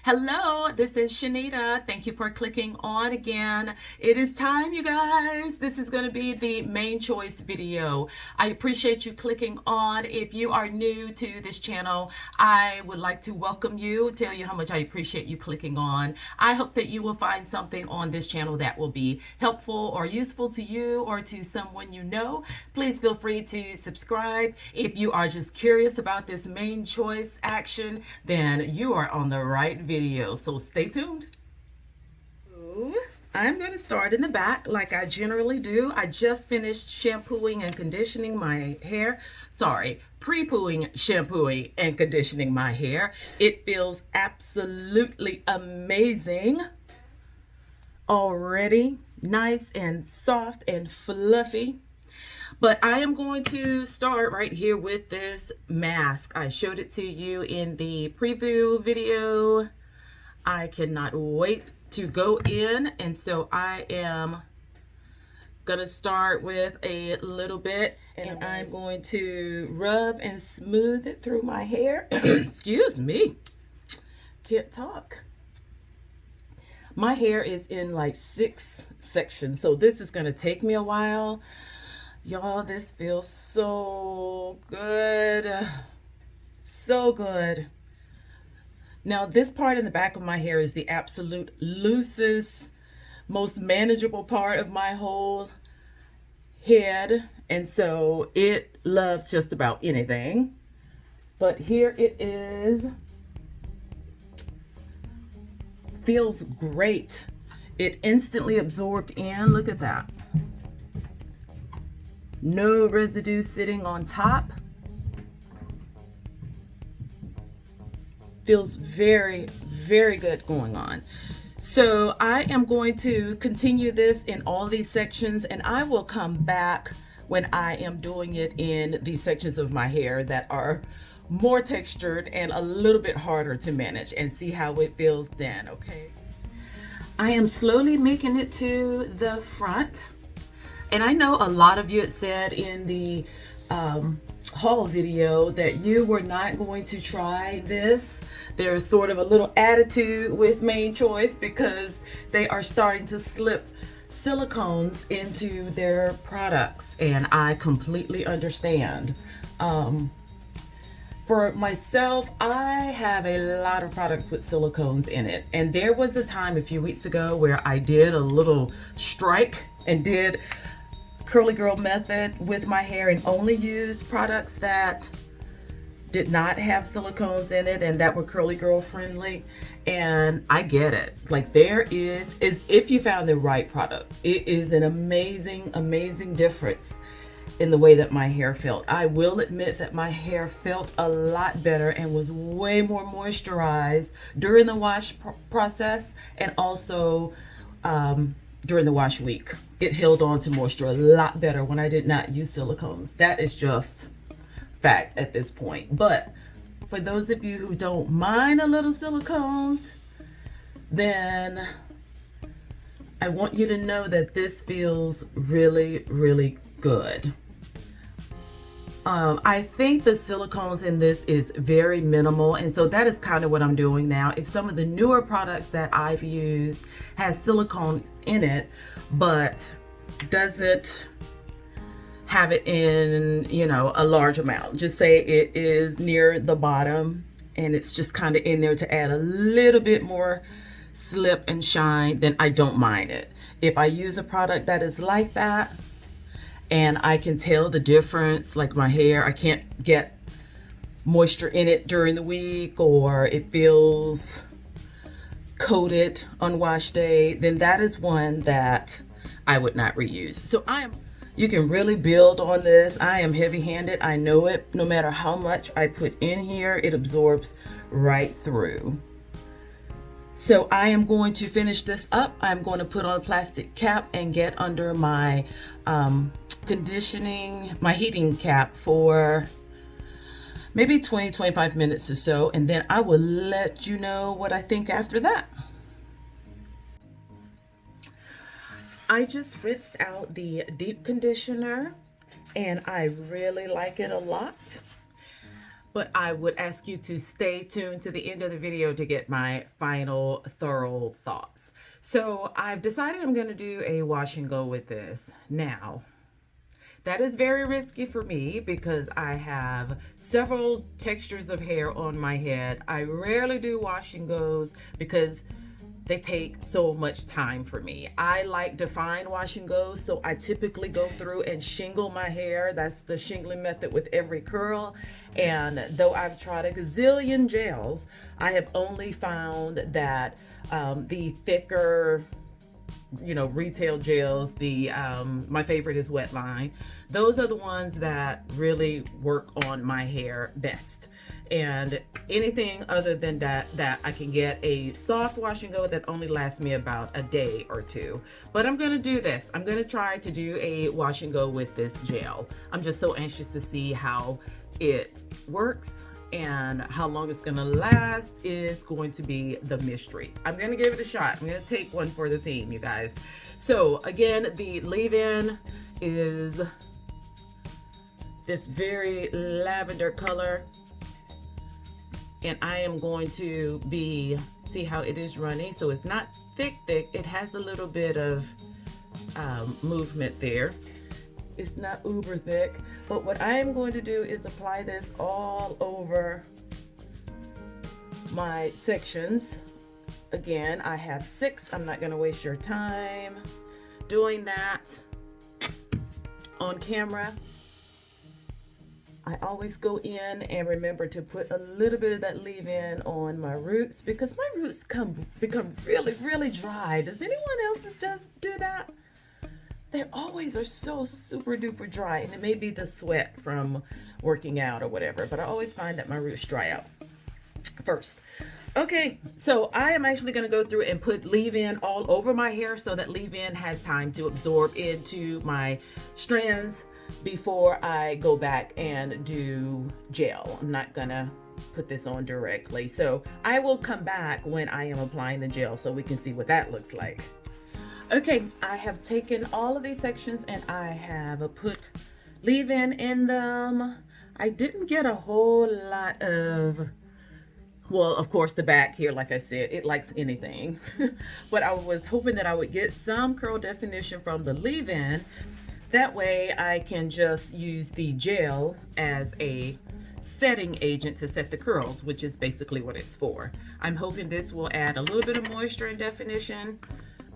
Hello, this is Shanita. Thank you for clicking on again. It is time, you guys. This is going to be the main choice video. I appreciate you clicking on. If you are new to this channel, I would like to welcome you, tell you how much I appreciate you clicking on. I hope that you will find something on this channel that will be helpful or useful to you or to someone you know. Please feel free to subscribe. If you are just curious about this main choice action, then you are on the right video, so stay tuned. I'm going to start in the back like I generally do. I just finished shampooing and conditioning my hair. Sorry, pre-pooing, shampooing, and conditioning my hair. It feels absolutely amazing already. Nice and soft and fluffy. But I am going to start right here with this mask. I showed it to you in the preview video. I cannot wait to go in, and so I am gonna start with a little bit, and I'm going to rub and smooth it through my hair. Excuse me, can't talk. My hair is in like 6 sections, so this is gonna take me a while. Y'all, this feels so good. So good. Now, this part in the back of my hair is the absolute loosest, most manageable part of my whole head. And so it loves just about anything. But here it is. Feels great. It instantly absorbed in. Look at that. No residue sitting on top. Feels very, very good going on. So I am going to continue this in all these sections, and I will come back when I am doing it in these sections of my hair that are more textured and a little bit harder to manage, and see how it feels then, okay? I am slowly making it to the front. And I know a lot of you had said in the haul video that you were not going to try this. There's sort of a little attitude with Main Choice because they are starting to slip silicones into their products, and I completely understand. For myself, I have a lot of products with silicones in it, and there was a time a few weeks ago where I did a little strike and did curly girl method with my hair and only used products that did not have silicones in it and that were curly girl friendly. And I get it. Like, there is if you found the right product, it is an amazing difference in the way that my hair felt. I will admit that my hair felt a lot better and was way more moisturized during the wash process, and also during the wash week. It held on to moisture a lot better when I did not use silicones. That is just fact at this point. But for those of you who don't mind a little silicones, then I want you to know that this feels really, really good. I think the silicones in this is very minimal, and so that is kind of what I'm doing now. If some of the newer products that I've used has silicone in it, but doesn't have it in, a large amount, just say it is near the bottom and it's just kind of in there to add a little bit more slip and shine, then I don't mind it. If I use a product that is like that, and I can tell the difference, like my hair, I can't get moisture in it during the week, or it feels coated on wash day, then that is one that I would not reuse. So you can really build on this. I am heavy-handed, I know it. No matter how much I put in here, it absorbs right through. So I am going to finish this up. I'm going to put on a plastic cap and get under my my heating cap for maybe 20-25 minutes or so, and then I will let you know what I think after that. I just rinsed out the deep conditioner and I really like it a lot. but I would ask you to stay tuned to the end of the video to get my final thorough thoughts. So I've decided I'm going to do a wash and go with this. Now, that is very risky for me because I have several textures of hair on my head. I rarely do wash and goes because they take so much time for me. I like defined wash and goes, so I typically go through and shingle my hair. That's the shingling method with every curl. And though I've tried a gazillion gels, I have only found that the thicker, retail gels, my favorite is Wetline. Those are the ones that really work on my hair best. And anything other than that I can get a soft wash and go that only lasts me about a day or two. But I'm gonna do this. I'm gonna try to do a wash and go with this gel. I'm just so anxious to see how it works, and how long it's gonna last is going to be the mystery. I'm gonna give it a shot. I'm gonna take one for the team, you guys. So again, the leave-in is this very lavender color, and I am going to see how it is running. So it's not thick, it has a little bit of movement there. It's not uber thick, but what I am going to do is apply this all over my sections. Again, I have 6. I'm not going to waste your time doing that on camera. I always go in and remember to put a little bit of that leave-in on my roots because my roots become really, really dry. Does anyone else do that? They always are so super duper dry, and it may be the sweat from working out or whatever, but I always find that my roots dry out first. Okay, so I am actually going to go through and put leave-in all over my hair so that leave-in has time to absorb into my strands before I go back and do gel. I'm not gonna put this on directly, so I will come back when I am applying the gel so we can see what that looks like. Okay, I have taken all of these sections and I have put leave-in in them. I didn't get a whole lot of, well, of course the back here, like I said, it likes anything. But I was hoping that I would get some curl definition from the leave-in. That way I can just use the gel as a setting agent to set the curls, which is basically what it's for. I'm hoping this will add a little bit of moisture and definition.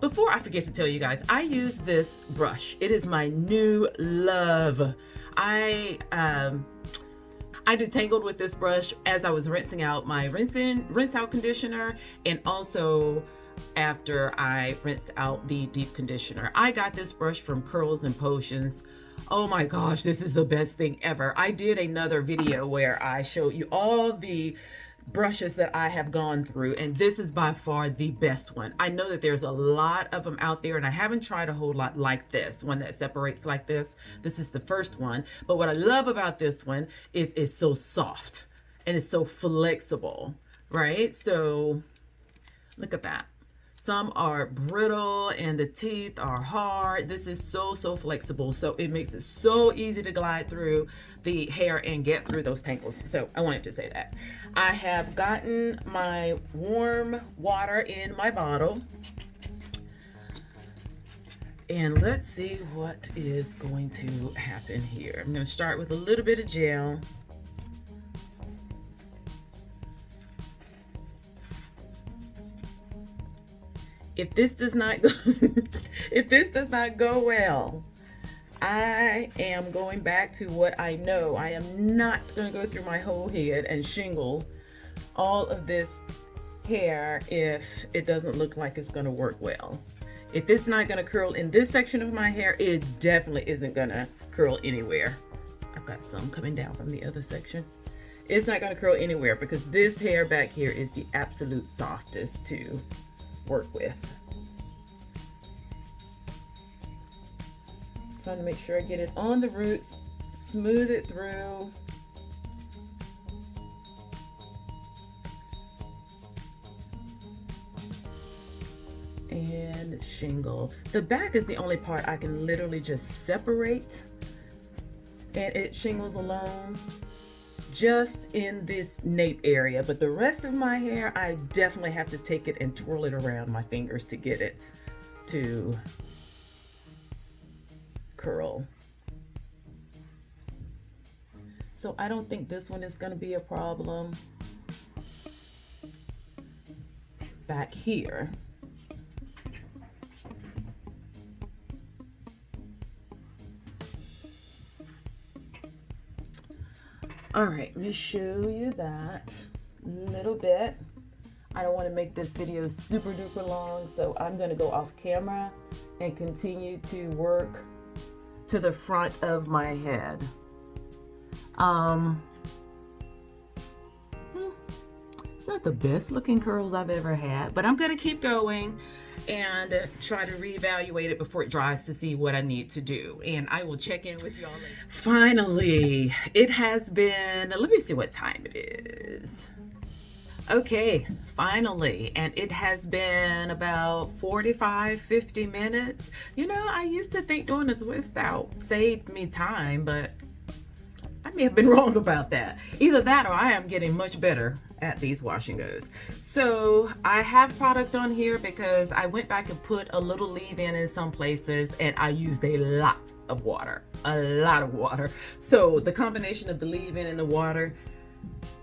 Before I forget to tell you guys, I use this brush. It is my new love. I detangled with this brush as I was rinsing out my rinse out conditioner, and also after I rinsed out the deep conditioner. I got this brush from Curls and Potions. Oh my gosh, this is the best thing ever. I did another video where I showed you all the brushes that I have gone through, and this is by far the best one. I know that there's a lot of them out there, and I haven't tried a whole lot like this one that separates like this. This is the first one, but what I love about this one is it's so soft and it's so flexible, right? So look at that. Some are brittle and the teeth are hard. This is so flexible, so it makes it so easy to glide through the hair and get through those tangles. So I wanted to say that. I have gotten my warm water in my bottle, and let's see what is going to happen here. I'm going to start with a little bit of gel. If this does not go, if this does not go well, I am going back to what I know. I am not going to go through my whole head and shingle all of this hair if it doesn't look like it's going to work well. If it's not going to curl in this section of my hair, it definitely isn't going to curl anywhere. I've got some coming down from the other section. It's not going to curl anywhere because this hair back here is the absolute softest to work with. Trying to make sure I get it on the roots, smooth it through. And shingle. The back is the only part I can literally just separate, and it shingles alone just in this nape area, but the rest of my hair, I definitely have to take it and twirl it around my fingers to get it to curl. So I don't think this one is going to be a problem. Back here. All right, let me show you that a little bit. I don't want to make this video super duper long, so I'm going to go off camera and continue to work to the front of my head. It's not the best looking curls I've ever had, but I'm going to keep going and try to reevaluate it before it dries to see what I need to do. And I will check in with y'all later. Finally, it has been, let me see what time it is. Okay, finally, and it has been about 45-50 minutes. You know, I used to think doing a twist out saved me time, but I may have been wrong about that. Either that or I am getting much better at these wash and goes. So I have product on here because I went back and put a little leave-in in some places, and I used a lot of water. So the combination of the leave-in and the water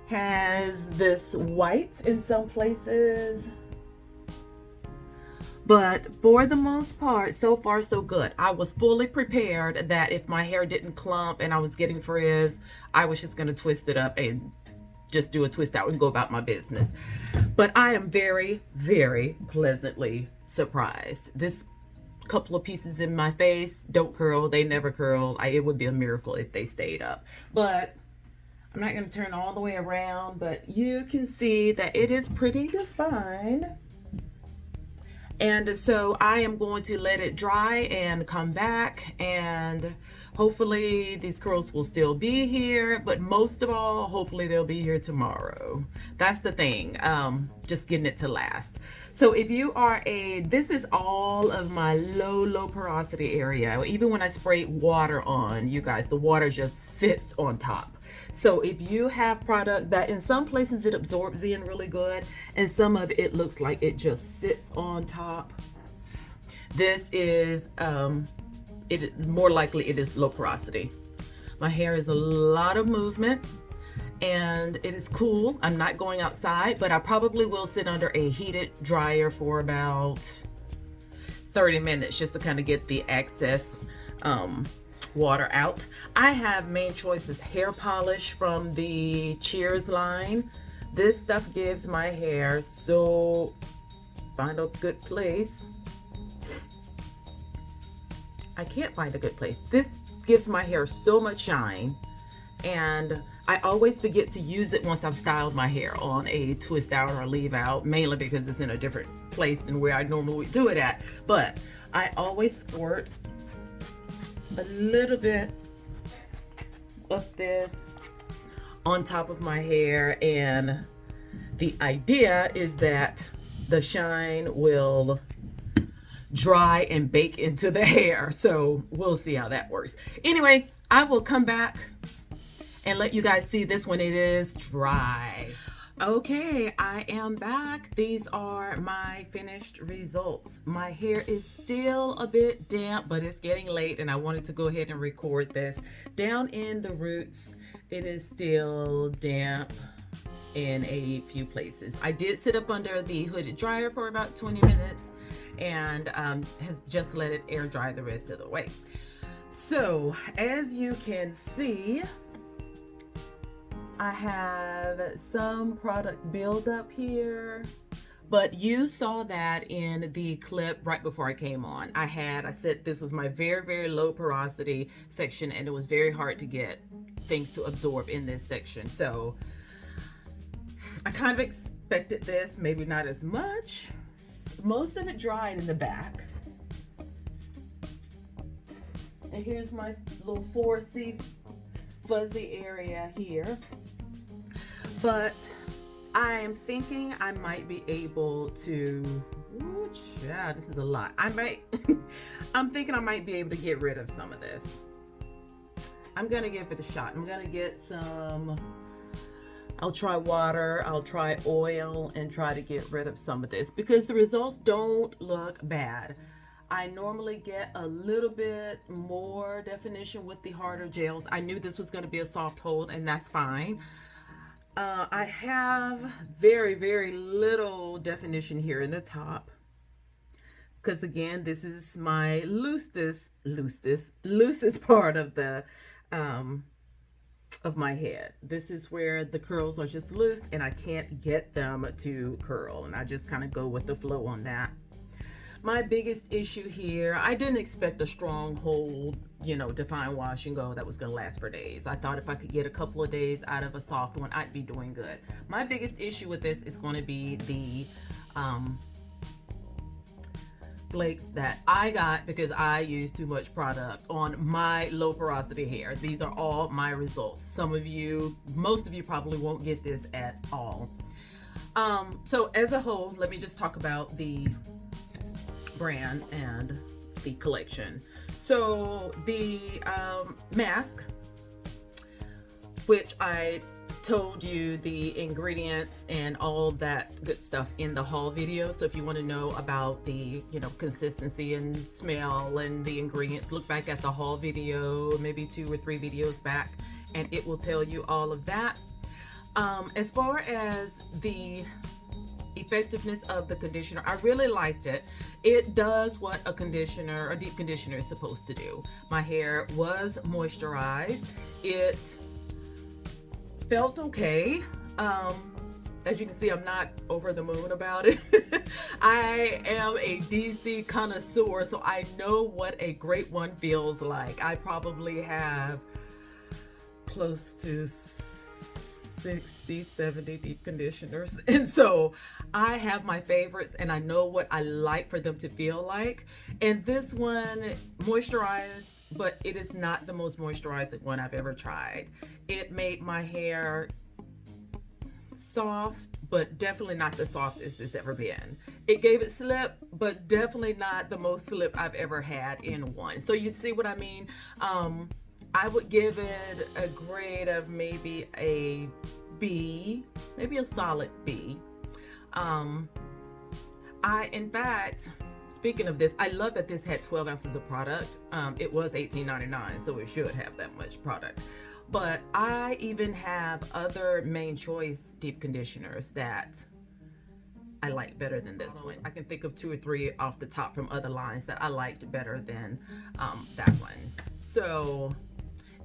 has this white in some places, but for the most part, so far so good. I was fully prepared that if my hair didn't clump and I was getting frizz, I was just going to twist it up and just do a twist out and go about my business. But I am very, very pleasantly surprised. This couple of pieces in my face don't curl. They never curl. It would be a miracle if they stayed up. But I'm not going to turn all the way around, but you can see that it is pretty defined. And so I am going to let it dry and come back, and hopefully these curls will still be here, but most of all, hopefully they'll be here tomorrow. That's the thing, just getting it to last. So if you are this is all of my low porosity area. Even when I spray water on, you guys, the water just sits on top. So if you have product that in some places it absorbs in really good, and some of it looks like it just sits on top, this is, more likely it is low porosity. My hair is a lot of movement and it is cool. I'm not going outside, but I probably will sit under a heated dryer for about 30 minutes just to kind of get the excess water out. I have Main Choice's hair polish from the Cheers line. This stuff gives my hair find a good place. I can't find a good place. This gives my hair so much shine, and I always forget to use it once I've styled my hair on a twist out or a leave out, mainly because it's in a different place than where I normally would do it at. But I always squirt a little bit of this on top of my hair, and the idea is that the shine will dry and bake into the hair. So we'll see how that works. Anyway, I will come back and let you guys see this when it is dry. Okay, I am back. These are my finished results. My hair is still a bit damp, but it's getting late and I wanted to go ahead and record this. Down in the roots, it is still damp in a few places. I did sit up under the hooded dryer for about 20 minutes and has just let it air dry the rest of the way. So as you can see, I have some product buildup here, but you saw that in the clip right before I came on. I said this was my very, very low porosity section, and it was very hard to get things to absorb in this section. So I kind of expected this, maybe not as much. Most of it dried in the back. And here's my little 4C fuzzy area here. But I am thinking I might be able to, ooh, child, this is a lot. I'm thinking I might be able to get rid of some of this. I'm gonna give it a shot. I'm gonna get some I'll try water, I'll try oil, and try to get rid of some of this because the results don't look bad. I normally get a little bit more definition with the harder gels. I knew this was going to be a soft hold, and that's fine. I have very, very little definition here in the top because again, this is my loosest part of the of my head. This is where the curls are just loose and I can't get them to curl, and I just kind of go with the flow on that. My biggest issue here, I didn't expect a strong hold, you know, define wash and go that was gonna last for days. I thought if I could get a couple of days out of a soft one, I'd be doing good. My biggest issue with this is going to be the flakes that I got because I used too much product on my low porosity hair. These are all my results. Some of you, most of you probably won't get this at all. So as a whole, let me just talk about the brand and the collection. So the mask, which I told you the ingredients and all that good stuff in the haul video. So if you want to know about the, you know, consistency and smell and the ingredients, look back at the haul video, maybe 2 or 3 videos back, and it will tell you all of that. As far as the effectiveness of the conditioner, I really liked it. It does what a conditioner, a deep conditioner, is supposed to do. My hair was moisturized. It felt okay. As you can see, I'm not over the moon about it. I am a DC connoisseur, so I know what a great one feels like. I probably have close to 60, 70 deep conditioners, and so I have my favorites and I know what I like for them to feel like. And this one moisturized, but it is not the most moisturizing one I've ever tried. It made my hair soft, but definitely not the softest it's ever been. It gave it slip, but definitely not the most slip I've ever had in one. So you see what I mean? I would give it a grade of maybe a B, maybe a solid B. In fact, speaking of this, I love that this had 12 ounces of product. It was $18.99, so it should have that much product. But I even have other Main Choice deep conditioners that I like better than this one. I can think of 2 or 3 off the top from other lines that I liked better than that one. So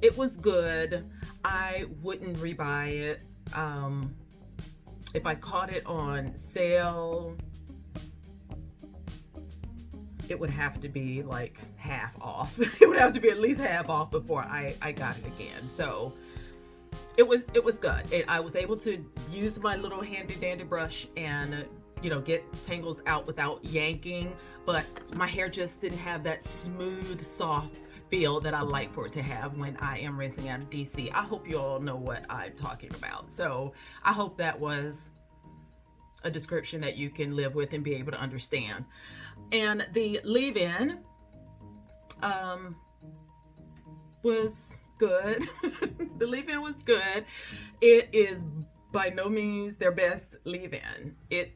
it was good. I wouldn't rebuy it. If I caught it on sale, it would have to be like half off. It would have to be at least half off before I got it again. So it was good. I was able to use my little handy dandy brush and, you know, get tangles out without yanking, but my hair just didn't have that smooth, soft feel that I like for it to have when I am rinsing out of DC. I hope you all know what I'm talking about. So I hope that was a description that you can live with and be able to understand. And the leave-in was good. The leave-in was good. It is by no means their best leave-in. It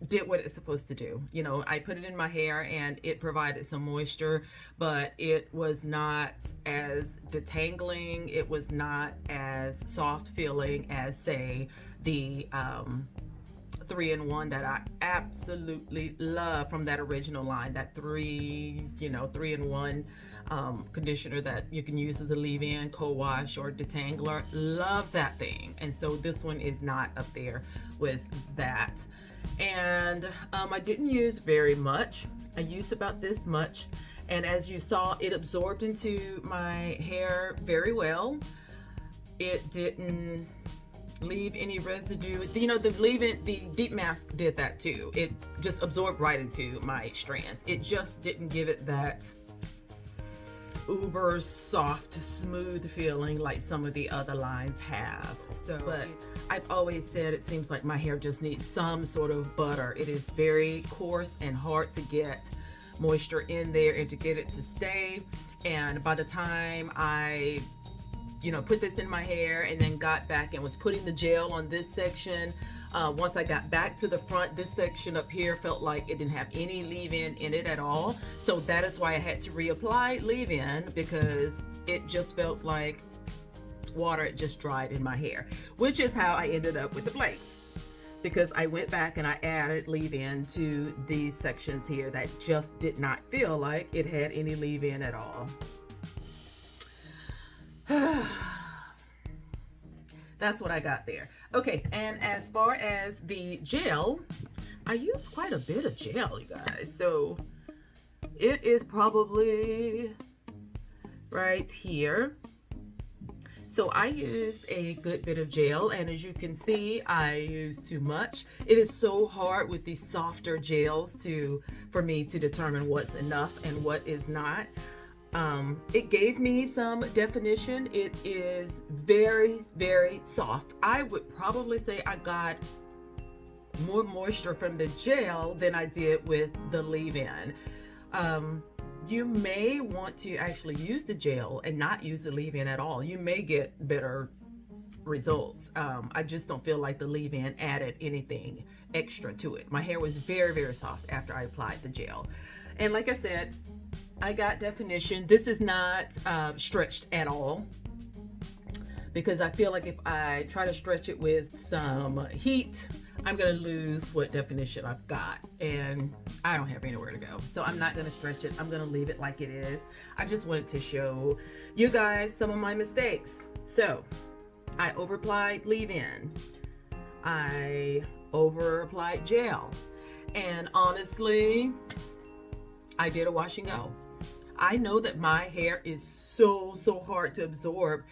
did what it's supposed to do. You know, I put it in my hair and it provided some moisture, but it was not as detangling. It was not as soft feeling as, say, the 3-in-1 that I absolutely love from that original line, that 3-in-1 conditioner that you can use as a leave-in, co-wash, or detangler. Love that thing. And so this one is not up there with that. And I didn't use very much. I used about this much, and as you saw, it absorbed into my hair very well. It didn't leave any residue. You know, the deep mask did that too. It just absorbed right into my strands. It just didn't give it that uber soft, smooth feeling like some of the other lines have. So, but I've always said it seems like my hair just needs some sort of butter. It is very coarse and hard to get moisture in there and to get it to stay. And by the time I put this in my hair and then got back and was putting the gel on this section. Once I got back to the front, this section up here felt like it didn't have any leave-in in it at all. So that is why I had to reapply leave-in, because it just felt like water had just dried in my hair, which is how I ended up with the flakes, because I went back and I added leave-in to these sections here that just did not feel like it had any leave-in at all. That's what I got there. Okay, and as far as the gel, I used quite a bit of gel, you guys. So it is probably right here. So I used a good bit of gel, and as you can see, I used too much. It is so hard with these softer gels for me to determine what's enough and what is not. It gave me some definition. It is very, very soft. I would probably say I got more moisture from the gel than I did with the leave-in. You may want to actually use the gel and not use the leave-in at all. You may get better results. I just don't feel like the leave-in added anything extra to it. My hair was very, very soft after I applied the gel. And like I said, I got definition. This is not stretched at all, because I feel like if I try to stretch it with some heat, I'm gonna lose what definition I've got, and I don't have anywhere to go. So I'm not gonna stretch it. I'm gonna leave it like it is. I just wanted to show you guys some of my mistakes. So I over applied leave-in, I over applied gel, and honestly, I did a wash and go. I know that my hair is so hard to absorb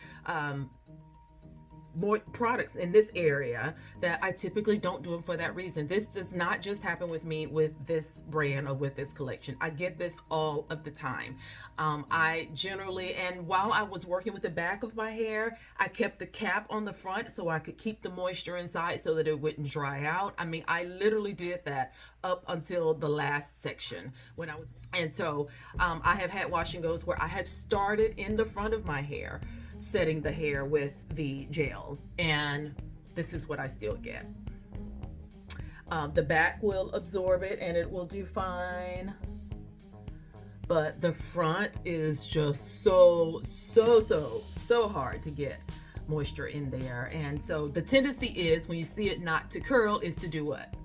more products in this area, that I typically don't do them for that reason. This does not just happen with me with this brand or with this collection. I get this all of the time. I generally, and while I was working with the back of my hair, I kept the cap on the front so I could keep the moisture inside so that it wouldn't dry out. I mean, I literally did that up until the last section when I was, and so I have had wash and goes where I have started in the front of my hair, setting the hair with the gel, and this is what I still get. The back will absorb it and it will do fine, but the front is just so hard to get moisture in there. And so the tendency is, when you see it not to curl, is to do what?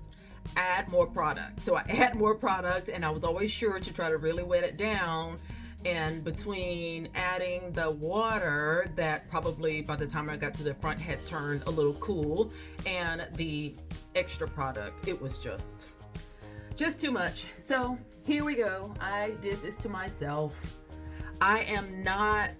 Add more product. So I add more product, and I was always sure to try to really wet it down. And between adding the water that probably by the time I got to the front had turned a little cool, and the extra product, it was just too much. So here we go. I did this to myself. I am not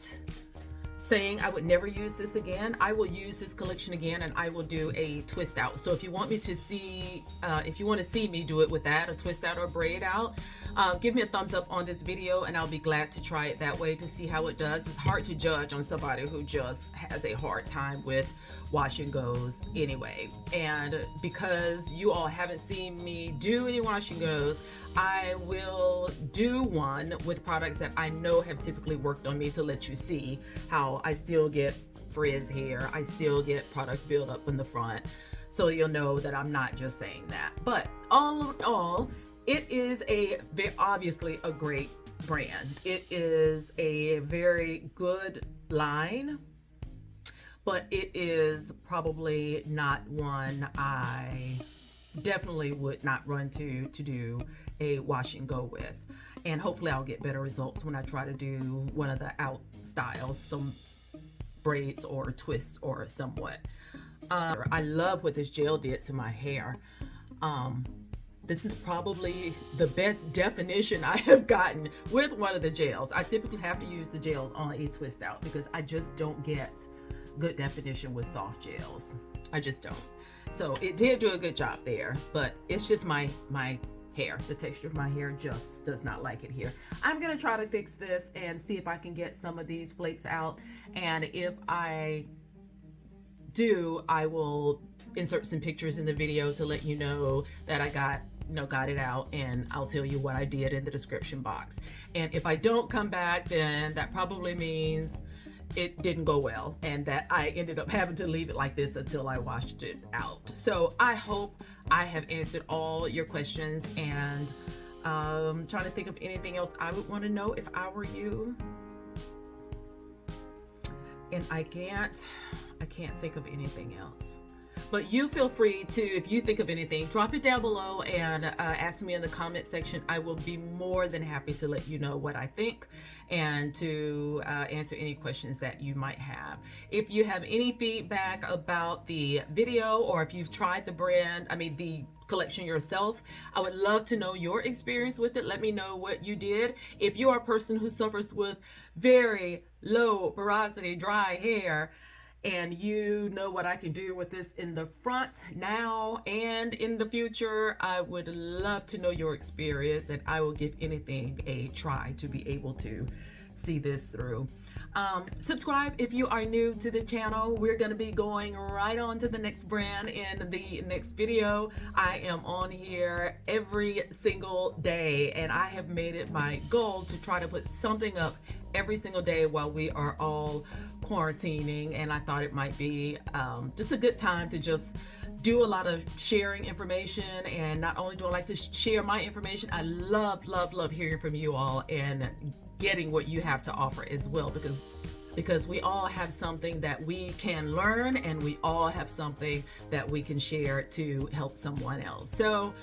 saying I would never use this again. I will use this collection again, and I will do a twist out. So if you want me to see, if you want to see me do it with that, a twist out or braid out, give me a thumbs up on this video, and I'll be glad to try it that way to see how it does. It's hard to judge on somebody who just has a hard time with wash and goes anyway. And because you all haven't seen me do any wash and goes, I will do one with products that I know have typically worked on me to let you see how I still get frizz hair. I still get product build up in the front. So you'll know that I'm not just saying that. But all in all, it is obviously a great brand. It is a very good line, but it is probably not one I definitely would not run to do a wash and go with. And hopefully I'll get better results when I try to do one of the out styles, some braids or twists or somewhat. I love what this gel did to my hair. This is probably the best definition I have gotten with one of the gels. I typically have to use the gel on a twist out because I just don't get good definition with soft gels. I just don't. So it did do a good job there, but it's just my hair. The texture of my hair just does not like it here. I'm gonna try to fix this and see if I can get some of these flakes out. And if I do, I will insert some pictures in the video to let you know that I got it out, and I'll tell you what I did in the description box. And if I don't come back, then that probably means it didn't go well and that I ended up having to leave it like this until I washed it out. So I hope I have answered all your questions, and trying to think of anything else I would want to know if I were you. And I can't think of anything else. But you feel free to, if you think of anything, drop it down below and ask me in the comment section. I will be more than happy to let you know what I think and to answer any questions that you might have. If you have any feedback about the video, or if you've tried the the collection yourself, I would love to know your experience with it. Let me know what you did. If you are a person who suffers with very low porosity, dry hair, and you know what I can do with this in the front now and in the future, I would love to know your experience, and I will give anything a try to be able to see this through. Subscribe if you are new to the channel. We're going to be going right on to the next brand in the next video. I am on here every single day, and I have made it my goal to try to put something up every single day while we are all quarantining. And I thought it might be just a good time to just do a lot of sharing information. And not only do I like to share my information, I love hearing from you all and getting what you have to offer as well, because we all have something that we can learn, and we all have something that we can share to help someone else. So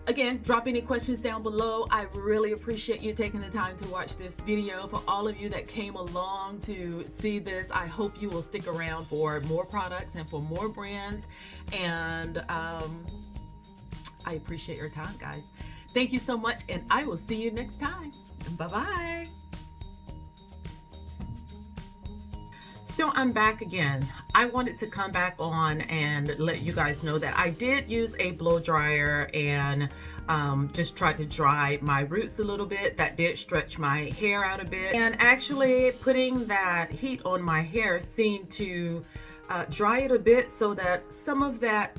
again, drop any questions down below. I really appreciate you taking the time to watch this video. For all of you that came along to see this, I hope you will stick around for more products and for more brands. And I appreciate your time, guys. Thank you so much, and I will see you next time. Bye-bye. So I'm back again. I wanted to come back on and let you guys know that I did use a blow dryer and just tried to dry my roots a little bit. That did stretch my hair out a bit, and actually putting that heat on my hair seemed to dry it a bit, so that some of that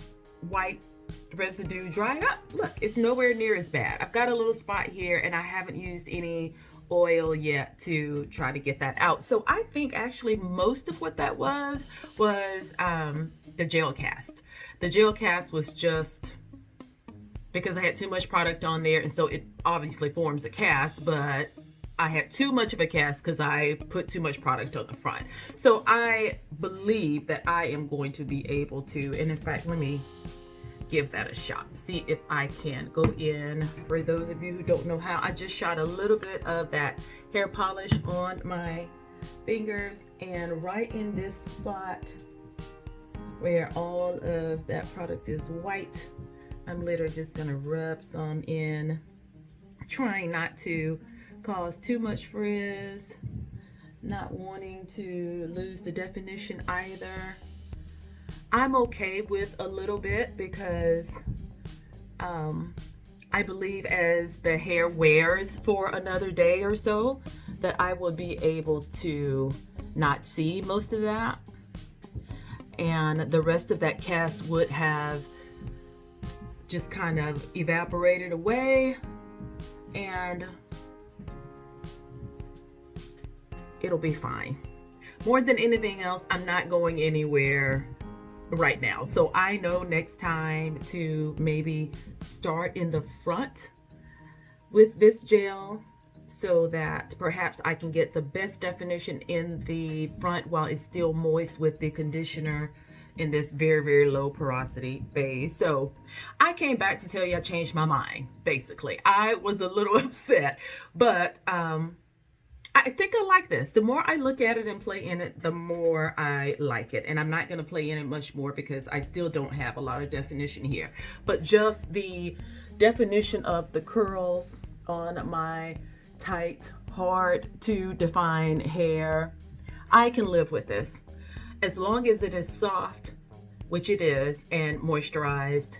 white residue dried up. Look, it's nowhere near as bad. I've got a little spot here, and I haven't used any oil yet to try to get that out. So I think actually most of what that was the gel cast. The gel cast was just because I had too much product on there, and so it obviously forms a cast, but I had too much of a cast because I put too much product on the front. So I believe that I am going to be able to, and in fact, let me give that a shot. See if I can go in. For those of you who don't know how, I just shot a little bit of that hair polish on my fingers, and right in this spot where all of that product is white, I'm literally just gonna rub some in, trying not to cause too much frizz, not wanting to lose the definition either. I'm okay with a little bit because I believe as the hair wears for another day or so, that I will be able to not see most of that, and the rest of that cast would have just kind of evaporated away, and it'll be fine. More than anything else, I'm not going anywhere right now. So I know next time to maybe start in the front with this gel, so that perhaps I can get the best definition in the front while it's still moist with the conditioner in this very low porosity phase. So I came back to tell you I changed my mind. Basically, I was a little upset, but I think I like this. The more I look at it and play in it, the more I like it. And I'm not going to play in it much more because I still don't have a lot of definition here. But just the definition of the curls on my tight, hard to define hair, I can live with this. As long as it is soft, which it is, and moisturized,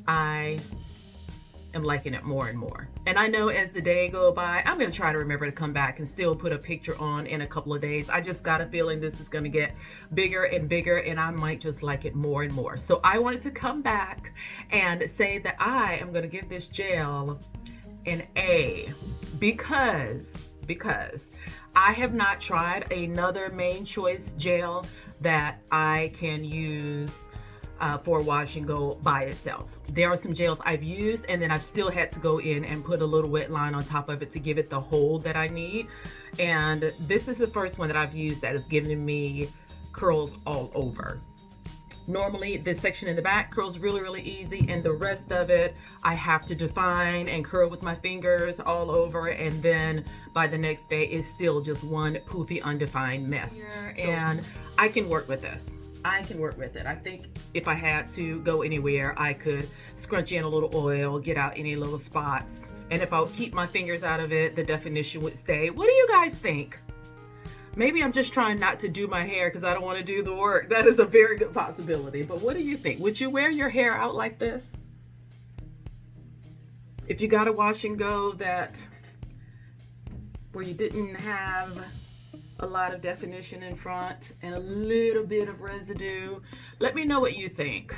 I am liking it more and more. And I know as the day go by, I'm going to try to remember to come back and still put a picture on in a couple of days. I just got a feeling this is going to get bigger and bigger, and I might just like it more and more. So I wanted to come back and say that I am going to give this gel an A, because because I have not tried another Main Choice gel that I can use for wash and go by itself. There are some gels I've used and then I've still had to go in and put a little wet line on top of it to give it the hold that I need. And this is the first one that I've used that has given me curls all over. Normally this section in the back curls really easy, and the rest of it I have to define and curl with my fingers all over, and then by the next day it's still just one poofy undefined mess. And I can work with this. I can work with it. I think if I had to go anywhere, I could scrunch in a little oil, get out any little spots, and if I would keep my fingers out of it, the definition would stay. What do you guys think? Maybe I'm just trying not to do my hair because I don't want to do the work. That is a very good possibility. But what do you think? Would you wear your hair out like this? If you got a wash and go where you didn't have a lot of definition in front and a little bit of residue, let me know what you think.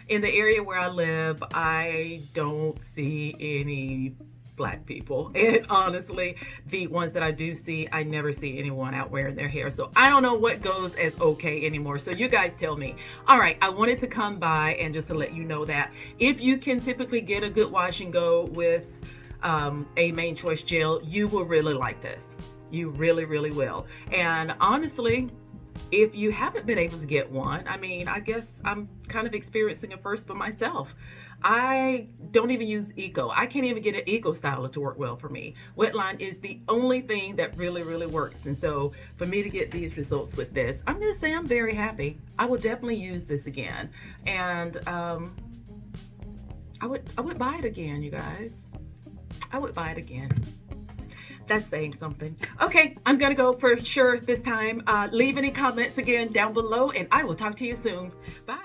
In the area where I live, I don't see any Black people, and honestly the ones that I do see, I never see anyone out wearing their hair, so I don't know what goes as okay anymore. So you guys tell me. All right, I wanted to come by and just to let you know that if you can typically get a good wash and go with a Main Choice gel, you will really like this. You really will. And honestly, if you haven't been able to get one, I mean, I guess I'm kind of experiencing a first for myself. I don't even use Eco. I can't even get an Eco styler to work well for me. Wetline is the only thing that really works. And so for me to get these results with this, I'm gonna say I'm very happy. I will definitely use this again. And I would buy it again, you guys. I would buy it again. That's saying something. Okay, I'm gonna go for sure this time. Leave any comments again down below, and I will talk to you soon. Bye.